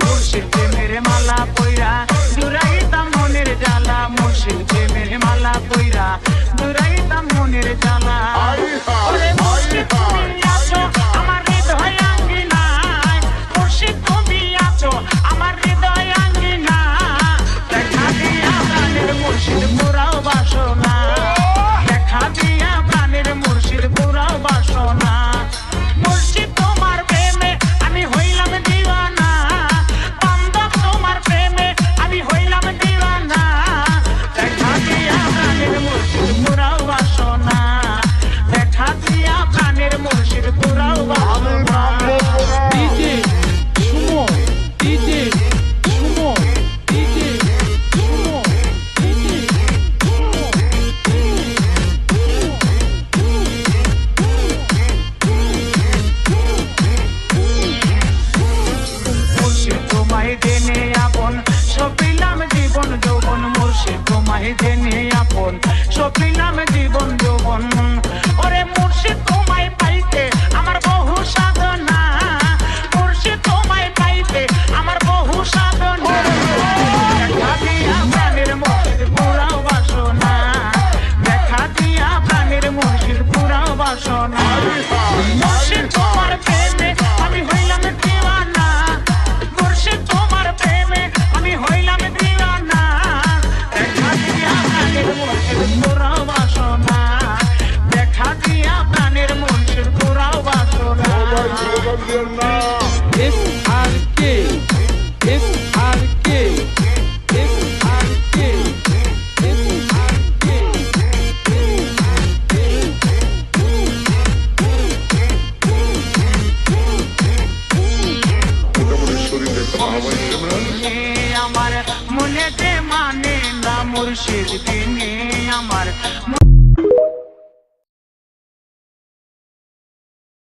মুর্শিদ প্রেমের মালা পইরা জুড়াইতাম মনের জ্বালা, মুর্শিদ প্রেমের মালা পইরা জুড়াইতাম মনের জ্বালা। ওরে মুর্শিদ তুমি আছো আমার হৃদয় আঙ্গিনায়, মুর্শিদ তুমি আছো আমার হৃদয় আঙ্গিনায়। দেখা দিয়া প্রাণের মুর্শিদ পুরাও বাসনা, দেখা দিয়া প্রাণের মুর্শিদ পুরাও বাসনা। মুর্শিদ তোমার প্রেমে আমি হইলাম দিওয়ানা, বান্দা তোমার প্রেমে আমি হইলাম দিওয়ানা। দেখা দিয়া প্রাণের মুর্শিদ পুরাও বাসনা, দেখা দিয়া প্রাণের মুর্শিদ পুরাও বাসনা। DJ Suman, DJ Suman, DJ Suman, DJ মুর্শিদ তোমায় জেনে আপন সপিলাম জীবন যৌবন, মুর্শিদ তোমায় জেনে আপন সপিলাম জীবন যৌবন। ওরে মুর্শিদ তোমায় পাইতে আমার বহু সাধনা, মুর্শিদ তোমায় পাইতে আমার বহু সাধনা। দেখা দিয়া প্রাণের মুর্শিদ পুরাও বাসনা, দেখা দিয়া প্রাণের মুর্শিদ পুরাও বাসনা। মুর্শিদ তোমার প্রেমে আমি হইলাম দিওয়ানা, মুর্শিদ তোমার প্রেমে আমি হইলাম দিওয়ানা। দেখা দিয়া প্রাণের মুর্শিদ পুরাও বাসনা, দেখা দিয়া প্রাণের মুর্শিদ পুরাও বাসনা। SRK, SRK, SRK, SRK. আমার মনেতে মানে না মুর্শিদ দিনে আমার